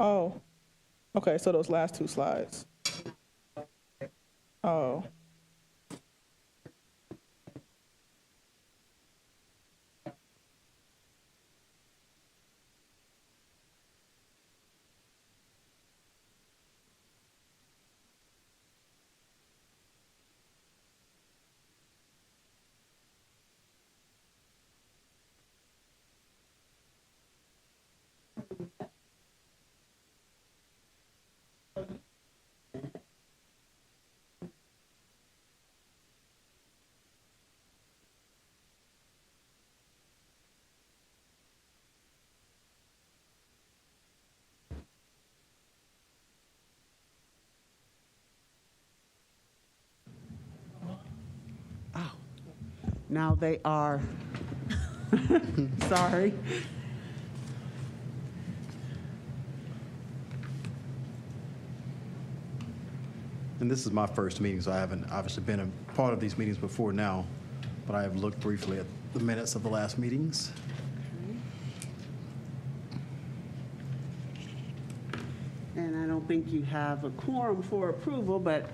Oh, okay, so those last two slides. Oh. Now they are, sorry. And this is my first meeting, so I haven't obviously been a part of these meetings before now, but I have looked briefly at the minutes of the last meetings. And I don't think you have a quorum for approval, but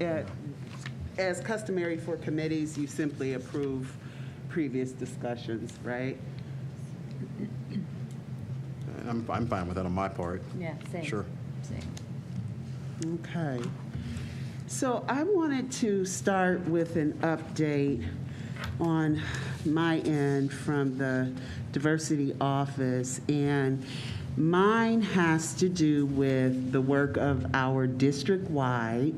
as customary for committees, you simply approve previous discussions, right? And I'm fine with that on my part. Yeah, same. Sure. Same. Okay. So I wanted to start with an update on my end from the diversity office, and mine has to do with the work of our district-wide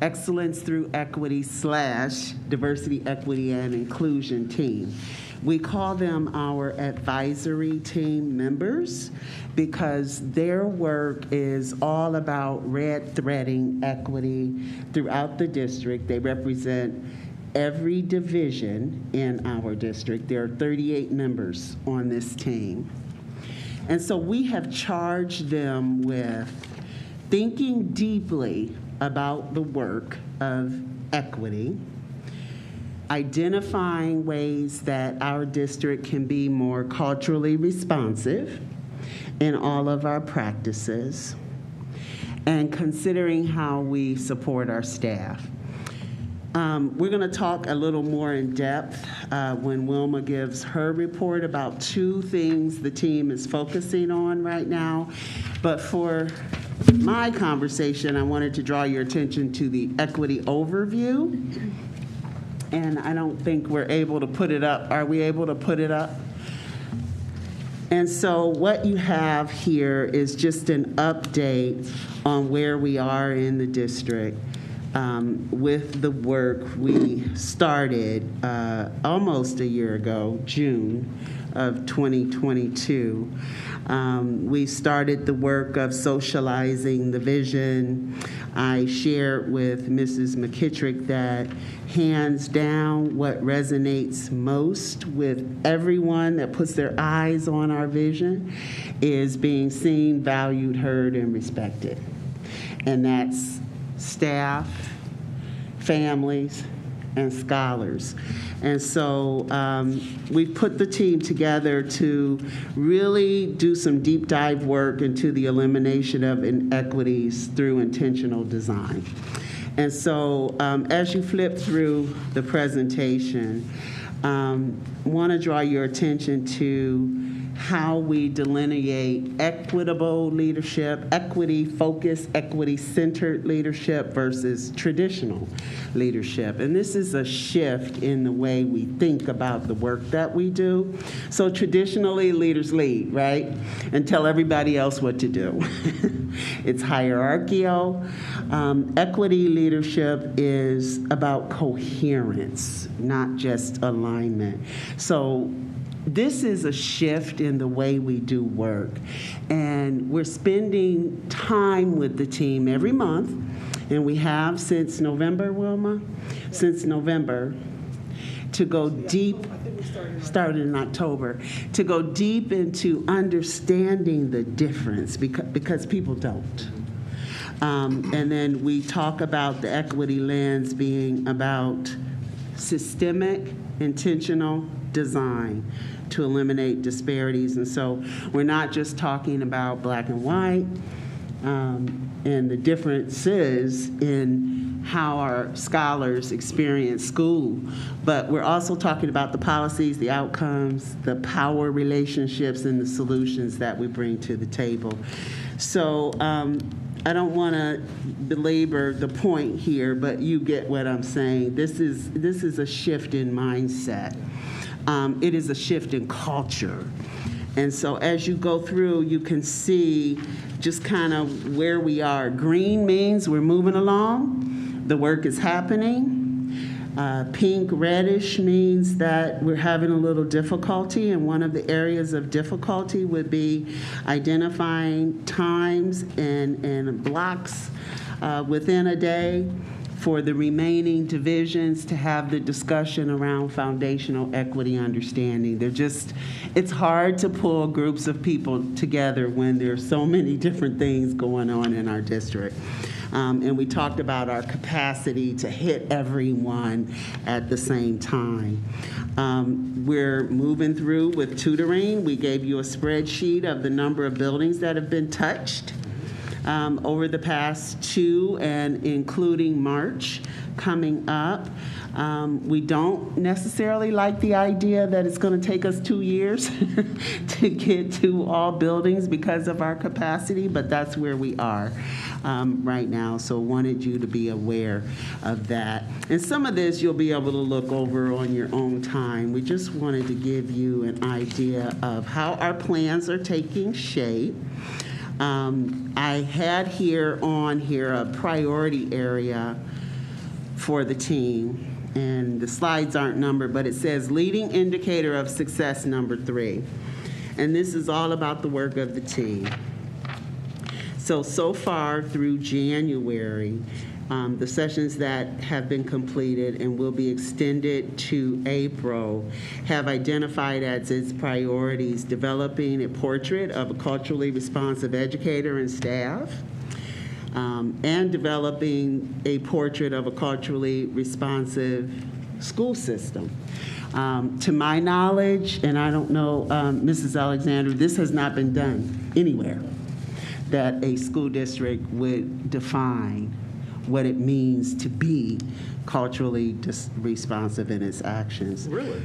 Excellence Through Equity / Diversity, Equity, and Inclusion team. We call them our advisory team members because their work is all about red threading equity throughout the district. They represent every division in our district. There are 38 members on this team. And so we have charged them with thinking deeply about the work of equity, identifying ways that our district can be more culturally responsive in all of our practices, and considering how we support our staff. We're going to talk a little more in depth when Wilma gives her report about two things the team is focusing on right now. But for my conversation, I wanted to draw your attention to the equity overview. And I don't think we're able to put it up. Are we able to put it up? And so what you have here is just an update on where we are in the district with the work we started almost a year ago, June of 2022. We started the work of socializing the vision. I shared with Mrs. McKittrick that hands down what resonates most with everyone that puts their eyes on our vision is being seen, valued, heard, and respected. And that's staff, families, and scholars. And so we've put the team together to really do some deep dive work into the elimination of inequities through intentional design. And so as you flip through the presentation, I want to draw your attention to how we delineate equitable leadership, equity-focused, equity-centered leadership versus traditional leadership. And this is a shift in the way we think about the work that we do. So traditionally, leaders lead, right? And tell everybody else what to do. It's hierarchical. Equity leadership is about coherence, not just alignment. So this is a shift in the way we do work. And we're spending time with the team every month, and we have since November, Wilma? Since November, to go deep, started in October, to go deep into understanding the difference because people don't. And then we talk about the equity lens being about systemic, intentional design to eliminate disparities. And so we're not just talking about black and white, and the differences in how our scholars experience school. But we're also talking about the policies, the outcomes, the power relationships, and the solutions that we bring to the table. So I don't want to belabor the point here, but you get what I'm saying. This is a shift in mindset. It is a shift in culture. And so as you go through, you can see just kind of where we are. Green means we're moving along. The work is happening. Pink, reddish means that we're having a little difficulty, and one of the areas of difficulty would be identifying times and blocks within a day for the remaining divisions to have the discussion around foundational equity understanding. It's hard to pull groups of people together when there's so many different things going on in our district. And we talked about our capacity to hit everyone at the same time. We're moving through with tutoring. We gave you a spreadsheet of the number of buildings that have been touched over the past 2, and including March coming up. We don't necessarily like the idea that it's going to take us 2 years to get to all buildings because of our capacity, but that's where we are right now. So wanted you to be aware of that. And some of this you'll be able to look over on your own time. We just wanted to give you an idea of how our plans are taking shape. I had on here a priority area for the team, and the slides aren't numbered, but it says leading indicator of success number 3. And this is all about the work of the team. So far through January, the sessions that have been completed and will be extended to April have identified as its priorities developing a portrait of a culturally responsive educator and staff, and developing a portrait of a culturally responsive school system. To my knowledge, and I don't know, Mrs. Alexander, this has not been done anywhere, that a school district would define what it means to be culturally responsive in its actions. Really?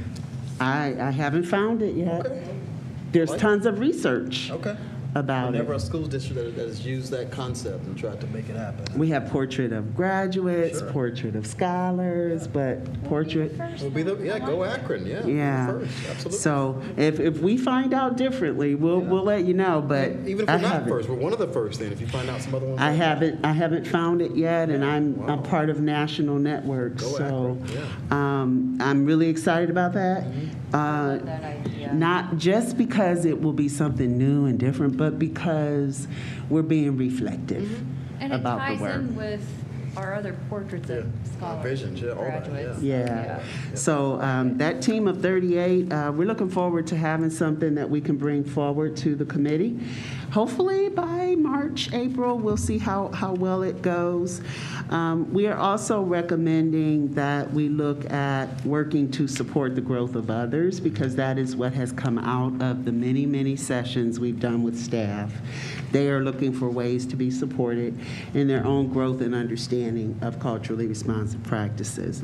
I haven't found it yet. Okay. There's tons of research Okay. about Never it. a school district that has used that concept and tried to make it happen. We have portrait of graduates, Sure. portrait of scholars, but portrait. We'll be go Akron, yeah. Yeah. First, absolutely. So if we find out differently, we'll let you know. But Even if I we're not haven't. first, we're one of the first. Then, if you find out some other ones, I haven't found it yet, and I'm Wow. part of national networks. Go So Akron, I'm really excited about that. Love that idea. Not just because it will be something new and different, but because we're being reflective And it about ties the work. in with our other portraits of Yeah. scholars, Visions, yeah, all that, graduates. Yeah. So that team of 38, we're looking forward to having something that we can bring forward to the committee. Hopefully by March, April, we'll see how well it goes. We are also recommending that we look at working to support the growth of others, because that is what has come out of the many, many sessions we've done with staff. They are looking for ways to be supported in their own growth and understanding of culturally responsive practices.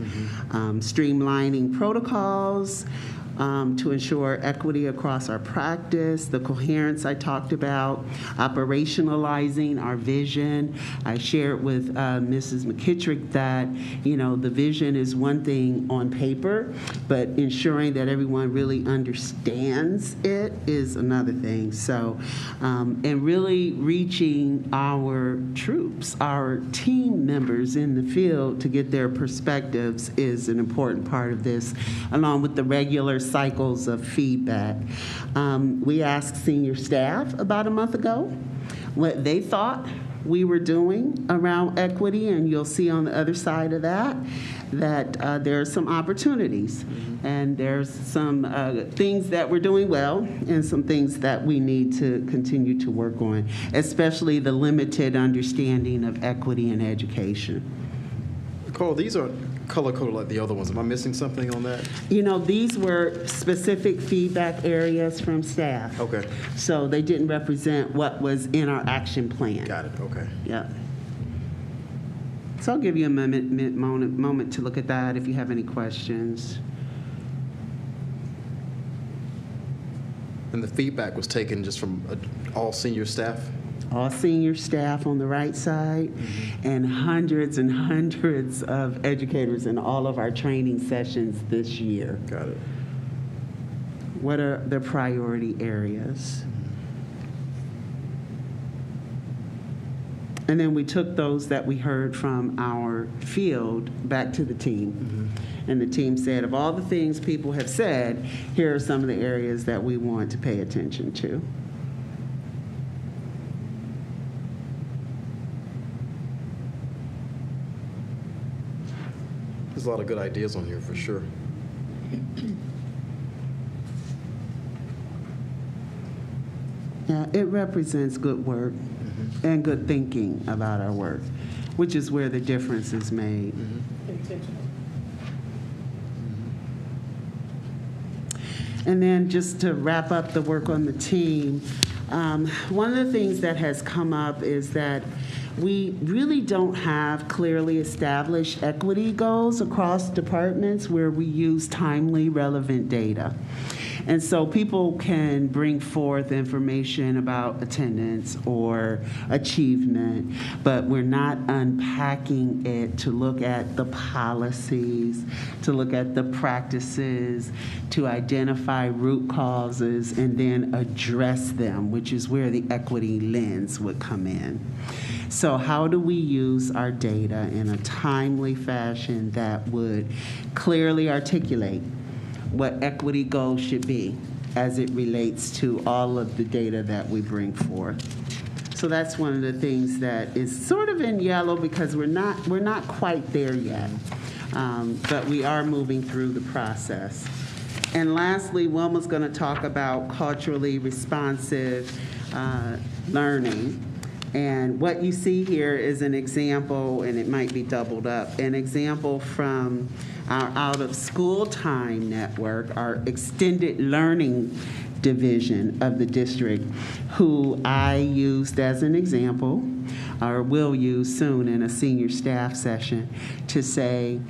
Streamlining protocols to ensure equity across our practice, the coherence I talked about, operationalizing our vision. I shared with Mrs. McKittrick that, the vision is one thing on paper, but ensuring that everyone really understands it is another thing. So, and really reaching our troops, our team members in the field to get their perspectives is an important part of this, along with the regular cycles of feedback. We asked senior staff about a month ago what they thought we were doing around equity, and you'll see on the other side of that there are some opportunities, and there's some things that we're doing well and some things that we need to continue to work on, especially the limited understanding of equity in education. Carl, these are color-coded like the other ones. Am I missing something on that? You know, these were specific feedback areas from staff. Okay. So they didn't represent what was in our action plan. Got it, okay. Yep. So I'll give you a moment to look at that if you have any questions. And the feedback was taken just from all senior staff? All senior staff on the right side, and hundreds of educators in all of our training sessions this year. Got it. What are the priority areas? And then we took those that we heard from our field back to the team. And the team said, of all the things people have said, here are some of the areas that we want to pay attention to. There's a lot of good ideas on here, for sure. Yeah, it represents good work and good thinking about our work, which is where the difference is made. Intentional. And then just to wrap up the work on the team, one of the things that has come up is that we really don't have clearly established equity goals across departments where we use timely, relevant data. And so people can bring forth information about attendance or achievement, but we're not unpacking it to look at the policies, to look at the practices, to identify root causes, and then address them, which is where the equity lens would come in. So how do we use our data in a timely fashion that would clearly articulate what equity goals should be as it relates to all of the data that we bring forth? So that's one of the things that is sort of in yellow because we're not quite there yet, but we are moving through the process. And lastly, Wilma's going to talk about culturally responsive learning. And what you see here is an example, and it might be doubled up, an example from our out-of-school time network, our extended learning division of the district, who I used as an example, or will use soon in a senior staff session, to say,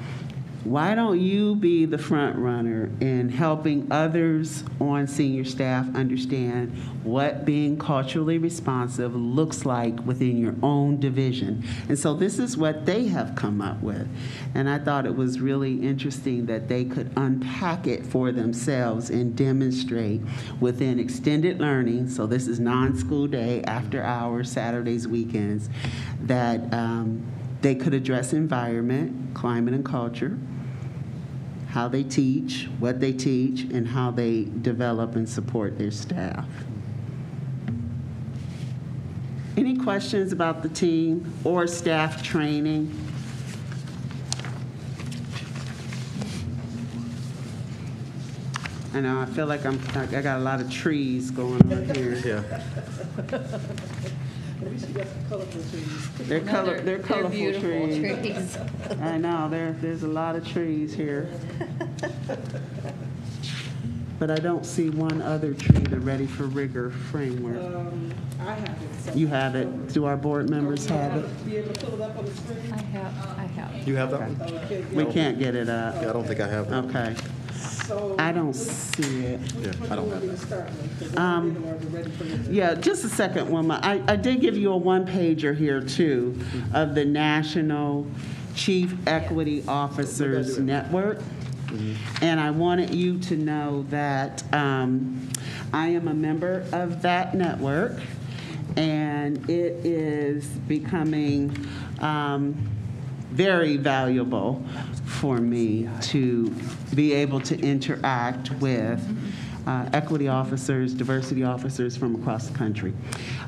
why don't you be the front runner in helping others on senior staff understand what being culturally responsive looks like within your own division? And so this is what they have come up with. And I thought it was really interesting that they could unpack it for themselves and demonstrate within extended learning, so this is non-school day, after hours, Saturdays, weekends, that they could address environment, climate, and culture, how they teach, what they teach, and how they develop and support their staff. Any questions about the team or staff training? I know, I feel like I got a lot of trees going on here. Yeah. At least you got some colorful trees. They're They're colorful beautiful trees. I know, there's a lot of trees here. But I don't see one other tree, the Ready for Rigor framework. I have it. So You have it? Do our board members have it? Be able to pull it up on the screen? I have. You have that one? Okay. We can't get it up. Yeah, I don't think I have that. Okay. So I don't see it. Yeah, I don't have that. start with, 'cause I didn't know the ready for this. Yeah, just a second, Wilma. I did give you a one-pager here, too, of the National Chief Equity Officers Network. And I wanted you to know that I am a member of that network, and it is becoming very valuable for me to be able to interact with equity officers, diversity officers from across the country.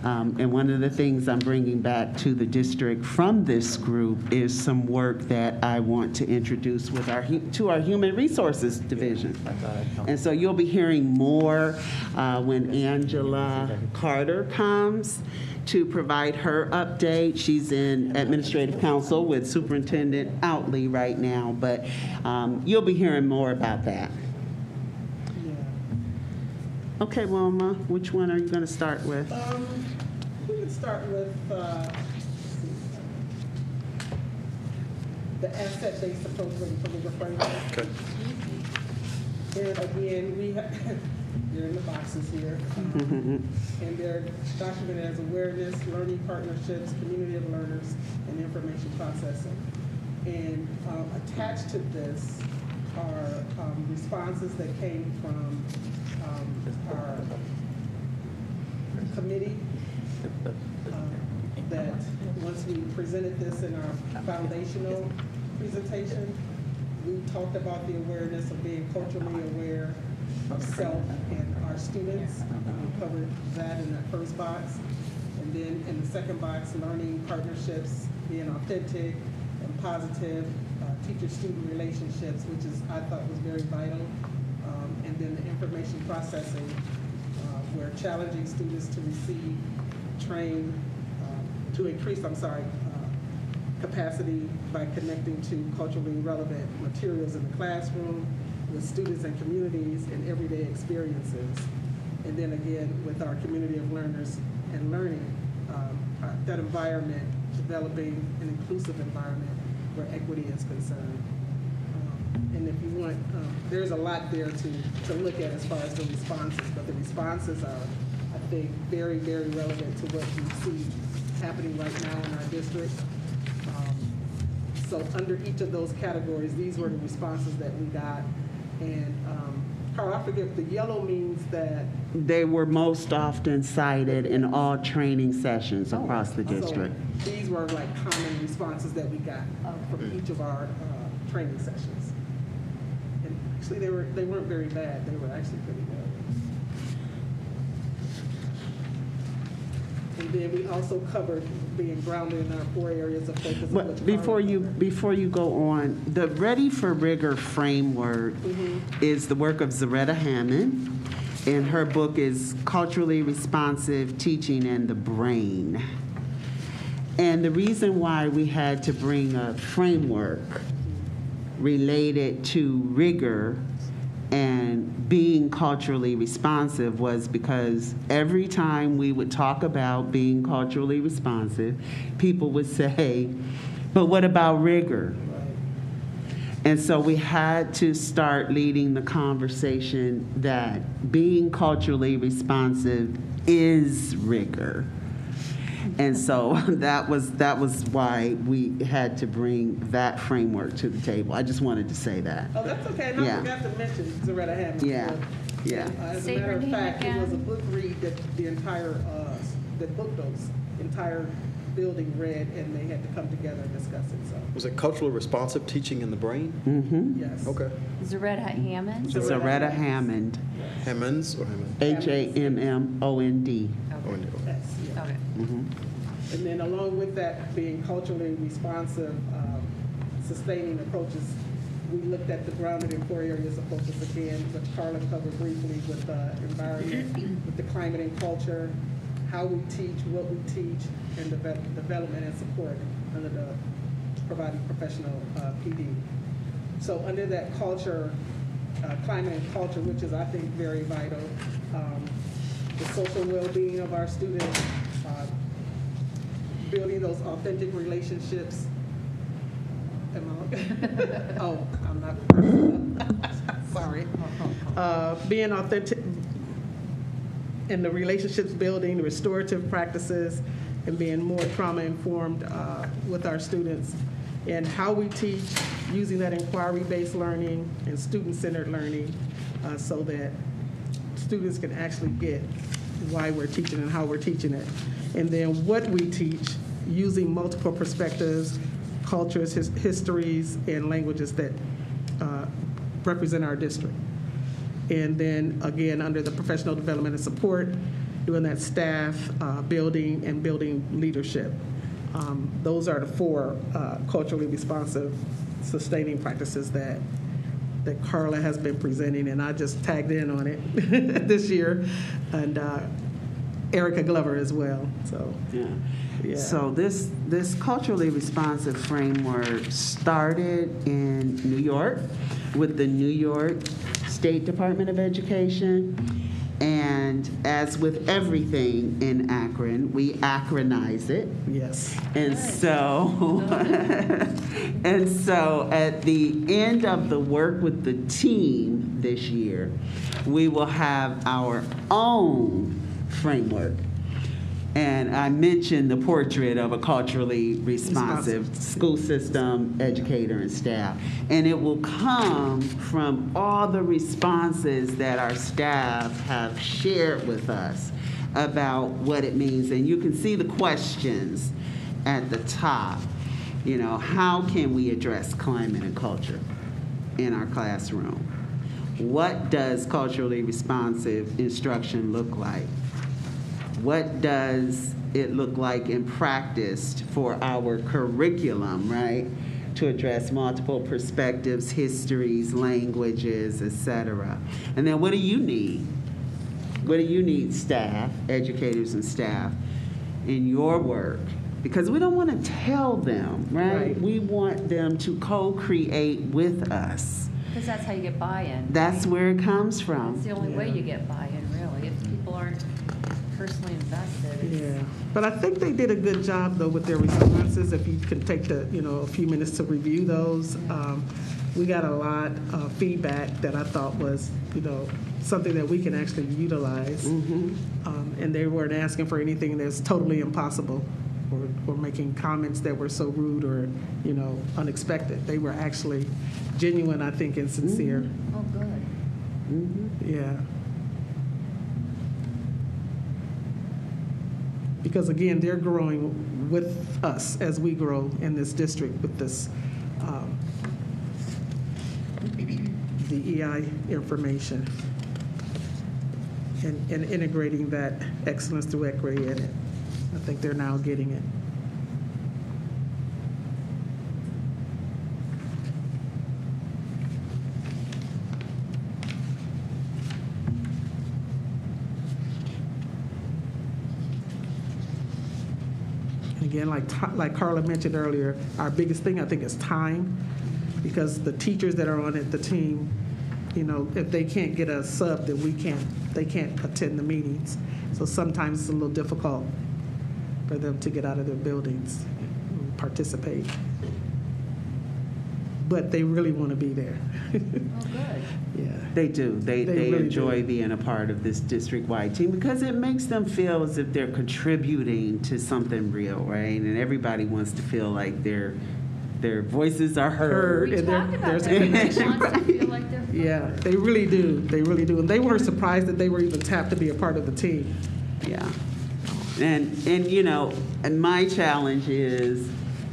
And one of the things I'm bringing back to the district from this group is some work that I want to introduce with to our Human Resources Division. And so you'll be hearing more when Angela Carter comes to provide her update. She's in Administrative Council with Superintendent Outley right now, but you'll be hearing more about that. Yeah. Okay, Wilma, which one are you going to start with? We can start with the asset-based approach ready for the framework. Okay. And again, we have, they're in the boxes here. And they're documented as awareness, learning partnerships, community of learners, and information processing. And attached to this are responses that came from our committee that once we presented this in our foundational presentation, we talked about the awareness of being culturally aware of self and our students. We covered that in that first box. And then in the second box, learning partnerships, being authentic and positive, teacher-student relationships, which is I thought was very vital. And then the information processing, where challenging students to receive, train, to increase, capacity by connecting to culturally relevant materials in the classroom, with students and communities and everyday experiences. And then again, with our community of learners and learning, that environment, developing an inclusive environment where equity is concerned. And if you want, there's a lot there to look at as far as the responses, but the responses are, I think, very, very relevant to what we see happening right now in our district. So under each of those categories, these were the responses that we got. And Carl, I forget, the yellow means that They were most often cited in all training sessions across the district. So these were like common responses that we got from each of our training sessions. And actually, they weren't very bad. They were actually pretty good. And then we also covered being grounded in our 4 areas of focus. But before you go on, the Ready for Rigor framework is the work of Zaretta Hammond, and her book is Culturally Responsive Teaching and the Brain. And the reason why we had to bring a framework related to rigor and being culturally responsive was because every time we would talk about being culturally responsive, people would say, but what about rigor? And so we had to start leading the conversation that being culturally responsive is rigor. And so that was why we had to bring that framework to the table. I just wanted to say that. Oh, that's okay. And I Yeah. forgot to mention Zaretta Hammond. Yeah, yeah. As a Say matter her of name fact, it was a again. book read that the entire, that book those entire building read, and they had to come together and discuss it, so, Was it culturally responsive teaching in the brain? Mm-hmm. yes. Okay. Zaretta Hammond? Zaretta Hammond, Hammonds or Hammond? Hammond. Oh, Okay. okay. Yes, yeah. Okay. And then along with that, being culturally responsive, sustaining approaches, we looked at the grounded in 4 areas of focus again, which Carla covered briefly with the environment, with the climate and culture, how we teach, what we teach, and development and support under the providing professional PD. So under that culture, climate and culture, which is, I think, very vital, the social well-being of our students, building those authentic relationships. Oh, I'm not. Sorry. Being authentic in the relationships building, the restorative practices, and being more trauma-informed with our students, and how we teach, using that inquiry-based learning and student-centered learning so that students can actually get why we're teaching and how we're teaching it. And then what we teach, using multiple perspectives, cultures, histories, and languages that represent our district. And then again, under the professional development and support, doing that staff building and building leadership. Those are the four culturally responsive sustaining practices that Carla has been presenting, and I just tagged in on it this year, and Erica Glover as well. So yeah. So this culturally responsive framework started in New York with the New York State Department of Education. And as with everything in Akron, we Akronize it. Yes. And so, and so at the end of the work with the team this year, we will have our own framework. And I mentioned the portrait of a culturally responsive school system, educator, and staff. And it will come from all the responses that our staff have shared with us about what it means. And you can see the questions at the top. You know, how can we address climate and culture in our classroom? What does culturally responsive instruction look like? What does it look like in practice for our curriculum, right? To address multiple perspectives, histories, languages, etc. And then what do you need? What do you need, staff, educators and staff, in your work? Because we don't want to tell them, right? We want them to co-create with us. Because that's how you get buy-in. That's where it comes from. That's the only way you get buy-in, really, if people aren't personally invested. Yeah, but I think they did a good job though with their responses. If you can take a few minutes to review those, we got a lot of feedback that I thought was something that we can actually utilize. And they weren't asking for anything that's totally impossible, or making comments that were so rude or unexpected. They were actually genuine, I think, and sincere. Oh, good. Yeah. Because again, they're growing with us as we grow in this district with this, the EI information and integrating that excellence through equity in it. I think they're now getting it. Again, like Carla mentioned earlier, our biggest thing I think is time, because the teachers that are on it, the team, if they can't get a sub, then they can't attend the meetings. So sometimes it's a little difficult for them to get out of their buildings and participate. But they really want to be there. Oh, good. Yeah. They do. They really enjoy do. being a part of this district-wide team because it makes them feel as if they're contributing to something real, right? And everybody wants to feel like their voices are heard. We And talked about there's that. a Everybody connection. wants to feel like they're Yeah, they really do. They really do. And they weren't surprised that they were even tapped to be a part of the team. Yeah. And my challenge is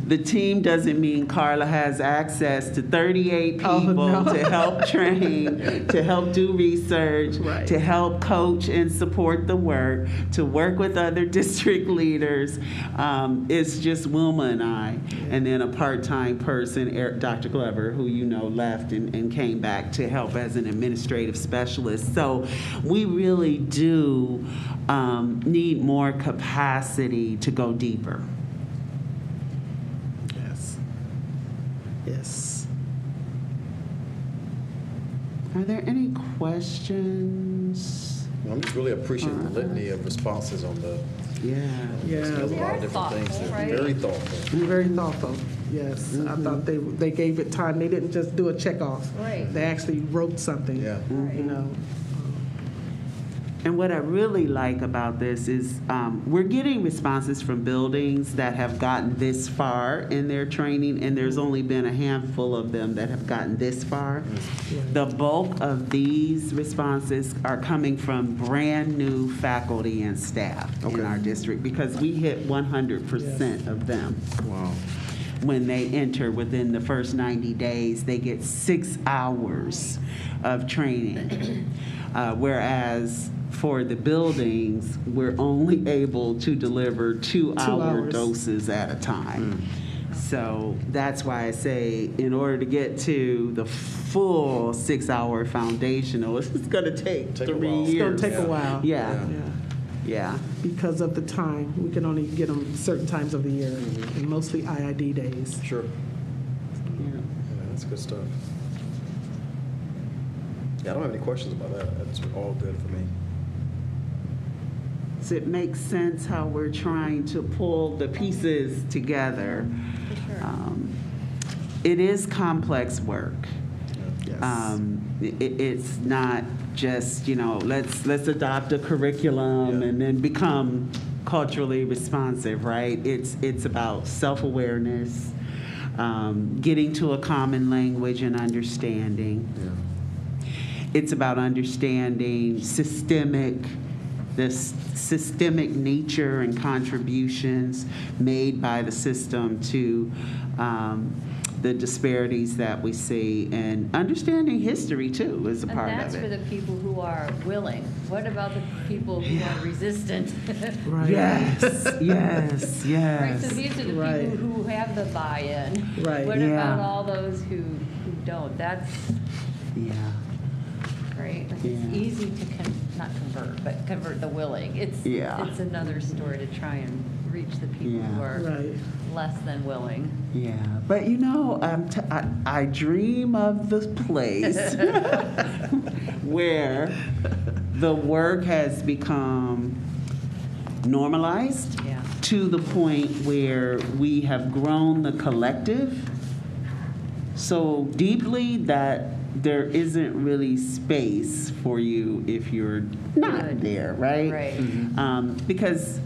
the team doesn't mean Carla has access to 38 people Oh, no. to help train, to help do research, Right. to help coach and support the work, to work with other district leaders. It's just Wilma and I, and then a part-time person, Dr. Glover, who left and came back to help as an administrative specialist. So we really do need more capacity to go deeper. Yes. Are there any questions? I'm just really appreciating the litany of responses on the, Yeah. Yeah. there's a They lot are of different things. thoughtful, They're right? very thoughtful. Very thoughtful. Yes. I thought they gave it time. They didn't just do a check off. Right. They actually wrote something. Yeah. And what I really like about this is we're getting responses from buildings that have gotten this far in their training, and there's only been a handful of them that have gotten this far. The bulk of these responses are coming from brand new faculty and staff in our district because we hit 100% of them. Wow. when they enter within the first 90 days, they get 6 hours of training. Whereas for the buildings, we're only able to deliver 2-hour hours. doses at a time. So that's why I say, in order to get to the full 6-hour foundational, it's going to take Take a 3 while. years. It's going to take a while. Yeah, Yeah. yeah. Because of the time. We can only get them certain times of the year, and mostly IID days. Sure. Yeah. Yeah, that's good stuff. Yeah, I don't have any questions about that. That's all good for me. So it makes sense how we're trying to pull the pieces together. For sure. It is complex work. Yes. It's not just, let's adopt a curriculum Yeah. and then become culturally responsive, right? It's about self-awareness, getting to a common language and understanding. Yeah. It's about understanding the systemic nature and contributions made by the system to the disparities that we see, and understanding history too is a part And that's of for it. the people who are willing. What about the people who are resistant? Right. Yes, yes, Right, yes. so these are the Right. people who have the buy-in. Right. What Yeah. about all those who don't? That's, Yeah, right, like it's Yeah. easy to not convert, but convert the willing. Yeah. It's another story to try and reach the people who Yeah. are Right. less than willing. yeah. But I dream of the place where the work has become normalized Yeah. to the point where we have grown the collective so deeply that there isn't really space for you if you're not Good. there, right? Right. Because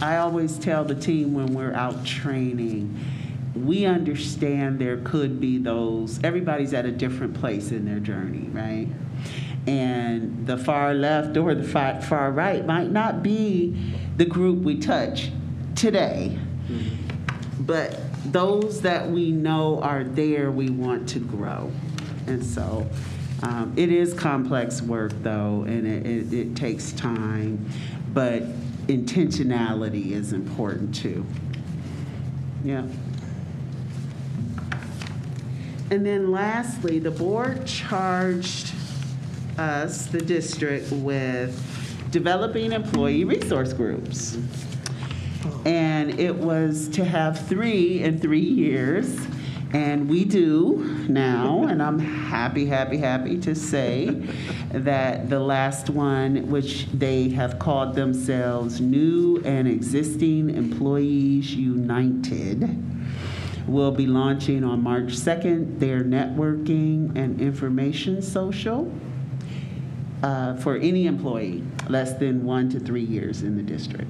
I always tell the team when we're out training, we understand there could be everybody's at a different place in their journey, right? And the far left or the far right might not be the group we touch today. But those that we know are there, we want to grow. And so it is complex work, though, and it takes time. But intentionality is important, too. Yeah. And then lastly, the board charged us, the district, with developing employee resource groups. And it was to have 3 in 3 years. And we do now, and I'm happy to say that the last one, which they have called themselves New and Existing Employees United, will be launching on March 2nd their networking and information social for any employee less than 1 to 3 years in the district.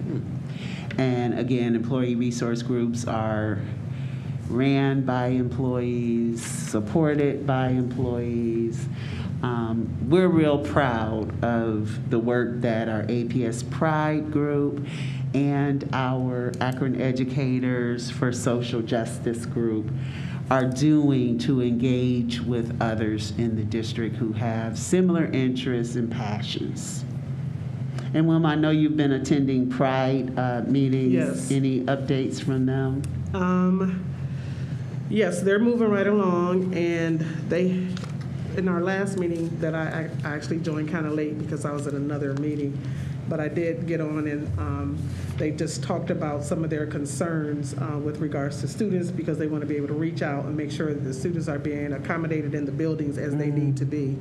And again, employee resource groups are ran by employees, supported by employees. We're real proud of the work that our APS Pride group and our Akron Educators for Social Justice group are doing to engage with others in the district who have similar interests and passions. And Wilma, I know you've been attending Pride meetings. Yes. Any updates from them? Yes, they're moving right along, and they, in our last meeting that I actually joined kind of late because I was at another meeting, but I did get on, and they just talked about some of their concerns with regards to students, because they want to be able to reach out and make sure that the students are being accommodated in the buildings as they need to be.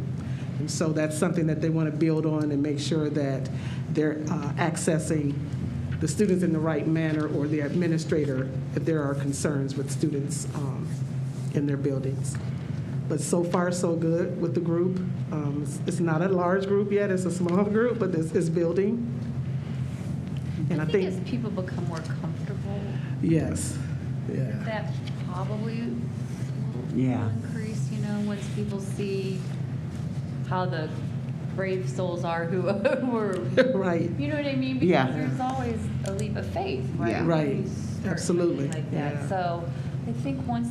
And so that's something that they want to build on and make sure that they're accessing the students in the right manner, or the administrator if there are concerns with students in their buildings. But so far, so good with the group. It's not a large group yet, it's a small group, but it's building. And I I think think, as people become more comfortable, yes, yeah, that probably will Yeah. increase, once people see how the brave souls are who were, right, you know what I mean? Because Yeah. there's always a leap of faith, right? Yeah. when Right. you start Absolutely. something like that. Yeah. So I think once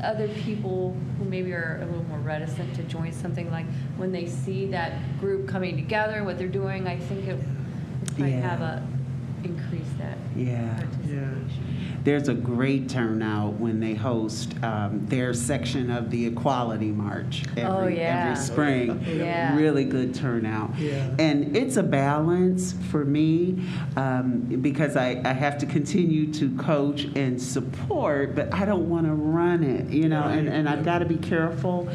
other people who maybe are a little more reticent to join something, like when they see that group coming together, what they're doing, I think it might Yeah. increase that Yeah. participation. There's a great turnout when they host their section of the Equality March every spring. Yeah. Really good turnout. Yeah. And it's a balance for me because I have to continue to coach and support, but I don't want to run it, and I've got to be careful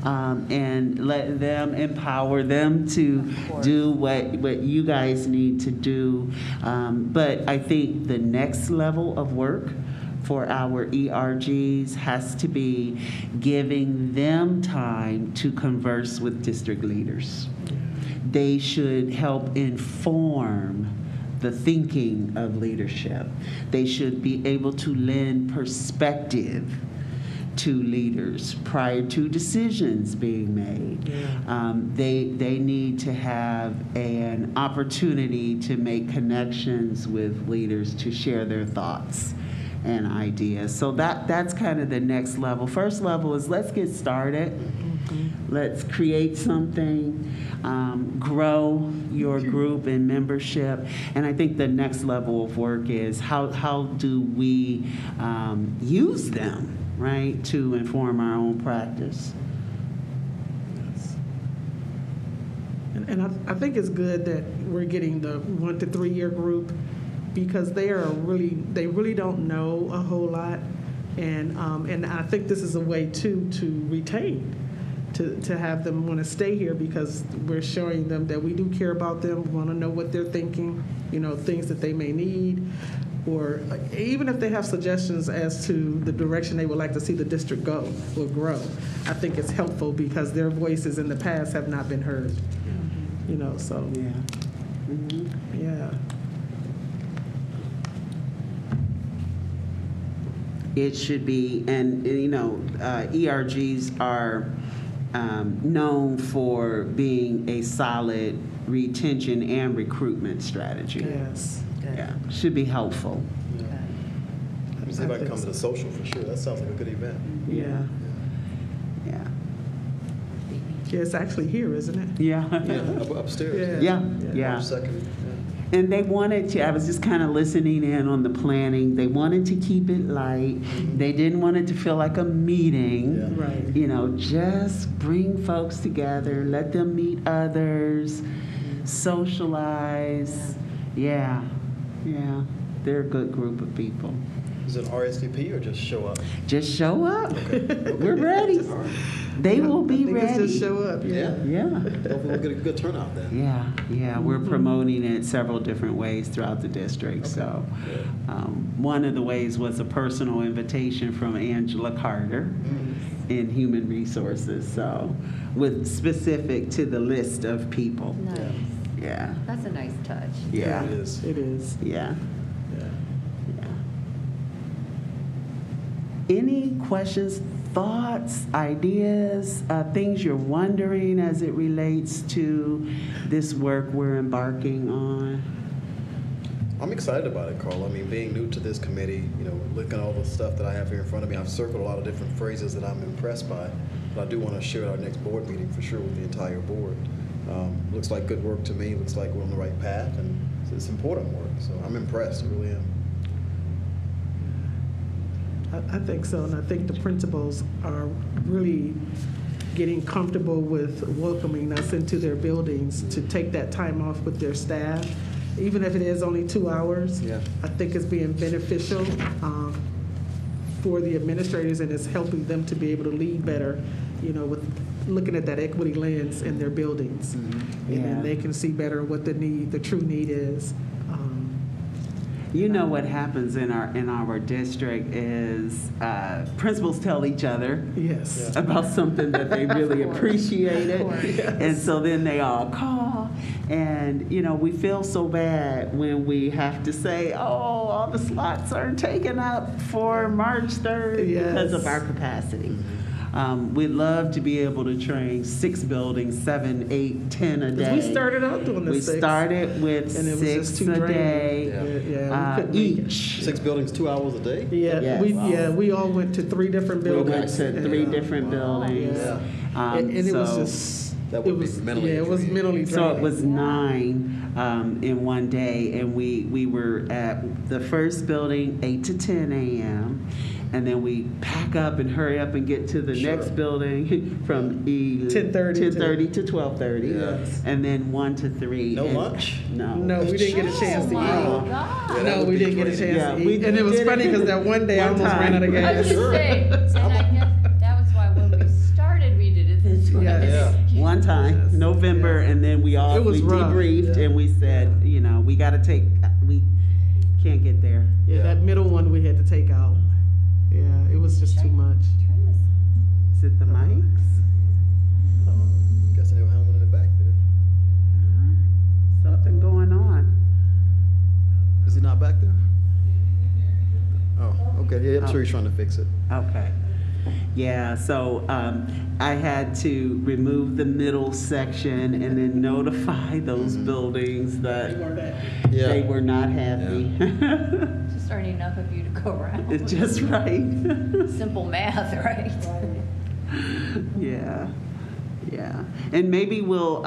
and let them empower them to do what you guys need to do. But I think the next level of work for our ERGs has to be giving them time to converse with district leaders. They should help inform the thinking of leadership. They should be able to lend perspective to leaders prior to decisions being made. They need to have an opportunity to make connections with leaders to share their thoughts and ideas. So that's kind of the next level. First level is let's get started. Let's create something, grow your group and membership. And I think the next level of work is how do we use them, right, to inform our own practice. And I think it's good that we're getting the 1 to 3 year group because they really don't know a whole lot, and I think this is a way to retain, to have them want to stay here because we're showing them that we do care about them, we want to know what they're thinking, things that they may need, or even if they have suggestions as to the direction they would like to see the district go or grow. I think it's helpful because their voices in the past have not been heard. So Yeah. yeah. It should be, and ERGs are known for being a solid retention and recruitment strategy. Yes. Yeah, should be helpful. Let me see if I can come to the social for sure. That sounds like a good event. Yeah. Yeah. Yeah, it's actually here, isn't it? Yeah. Upstairs. Yeah. March Yeah. 2nd. And they wanted to, I was just kind of listening in on the planning. They wanted to keep it light. They didn't want it to feel like a meeting. Yeah. Right. Just bring folks together, let them meet others, socialize. Yeah. They're a good group of people. Is it RSVP or just show up? Just show up. We're ready. They will be I think ready. It's just show up. Yeah. Yeah. Hopefully we'll get a good turnout then. Yeah, we're promoting it several different ways throughout the district. So, one of the ways was a personal invitation from Angela Carter in Human Resources. So, with specific to the list of people. Nice. Yeah. That's a nice touch. Yeah. It is. It is. Yeah. Yeah. Any questions, thoughts, ideas, things you're wondering as it relates to this work we're embarking on? I'm excited about it, Carl. I mean, being new to this committee, looking at all the stuff that I have here in front of me, I've circled a lot of different phrases that I'm impressed by. But I do want to share at our next board meeting for sure with the entire board. Looks like good work to me. Looks like we're on the right path, and it's important work. So I'm impressed. I really am. I think so, and I think the principals are really getting comfortable with welcoming us into their buildings to take that time off with their staff, even if it is only 2 hours. Yeah. I think it's being beneficial for the administrators, and it's helping them to be able to lead better, with looking at that equity lens in their buildings. And Yeah. then they can see better what the true need is. What happens in our district is principals tell each other Yes. about something that they really Of course. appreciated. Of course. And so then they all call. And, we feel so bad when we have to say, all the slots are taken up for March 3rd because of Yes. our capacity. We'd love to be able to train 6 buildings, 7, 8, 10 a 'Cause day. we started out doing the We 6. started with And it was just 6 too a draining. day, Yeah, we couldn't make it. each. 6 buildings, 2 hours a day? Yes. We all went to 3 different We buildings. went to 3 different buildings. Yeah. And it was So- just, That it would be was, mentally it was draining. mentally draining. So it was 9 in one day, and we were at the first building 8 to 10 a.m., and then we pack up and hurry up and get to the Sure. next building from 10:30 to 12:30, Yes. and then 1 to 3. No and- lunch? No. No, we didn't get a chance to Oh, eat. my Wow. God. Yeah, that No, would we be didn't get a draining. chance Yeah, to we eat. And it was did funny it because that one day I one almost ran out of time. I was gas. gonna say, and I guess that was why when we started, we did it this way. Yes. Yeah. One time, Yes. November, Yes. and then we It was rough. debriefed, Yeah. and we said, we got to we can't get there. Yeah, Yeah. that middle one we had to take out. Yeah, it was just too much. Turn this. Is it the mics? Guess I know Helmet in the back there. Something going on. Is he not back there? Oh, okay. Yeah, I'm sure he's trying to fix it. Okay. Yeah, so I had to remove the middle section and then notify those buildings that Yeah. they were not happy. Just aren't enough of you to go around. It's just right. Simple math, right? Yeah, yeah. And maybe we'll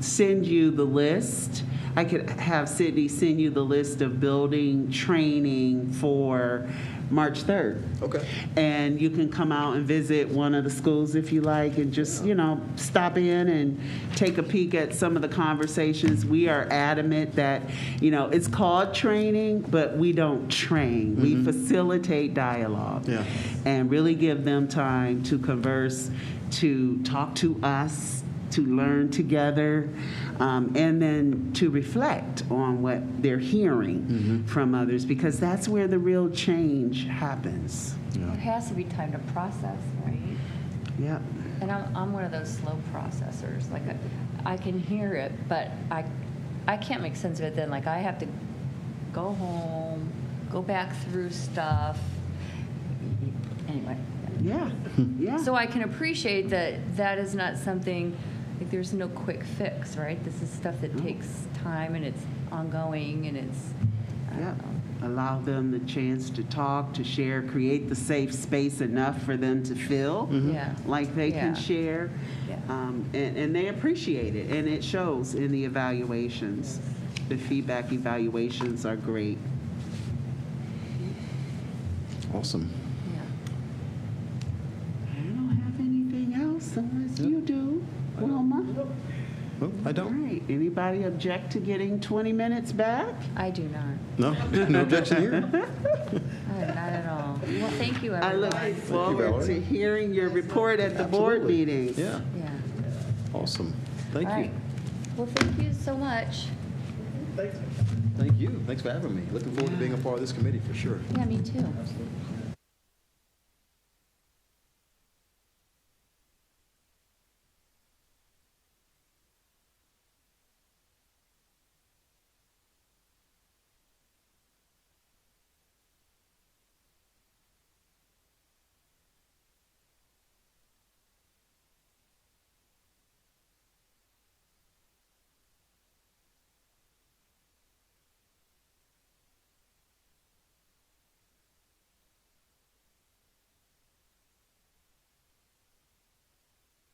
send you the list. I could have Sydney send you the list of building training for March 3rd. Okay. And you can come out and visit one of the schools if you like and just, stop in and take a peek at some of the conversations. We are adamant that, it's called training, but we don't train. We facilitate dialogue. Yeah. And really give them time to converse, to talk to us, to learn together, and then to reflect on what they're hearing from others, because that's where the real change happens. There has to be time to process, right? Yep. And I'm one of those slow processors. Like I can hear it, but I can't make sense of it then. Like I have to go home, go back through stuff. Anyway. Yeah. Yeah. So I can appreciate that is not something, like there's no quick fix, right? This is stuff that takes time and it's ongoing and it's, I Yeah. don't know. Allow them the chance to talk, to share, create the safe space enough for them to feel Yeah. like they can Yeah. share. Yeah. And they appreciate it, and it shows in the evaluations. The feedback evaluations are great. Awesome. Yeah. I don't have anything else unless you do, Wilma. Well, I All don't. right, anybody object to getting 20 minutes back? I do not. No? No objection here? Not at all. Well, thank you, I look everyone. forward Valerie. to hearing your report at the board Absolutely. meetings. Yeah. Yeah. Awesome. Thank All you. right. Well, thank you so much. Thank you. Thanks for having me. Looking forward to being a part of this committee for sure. Yeah, me too.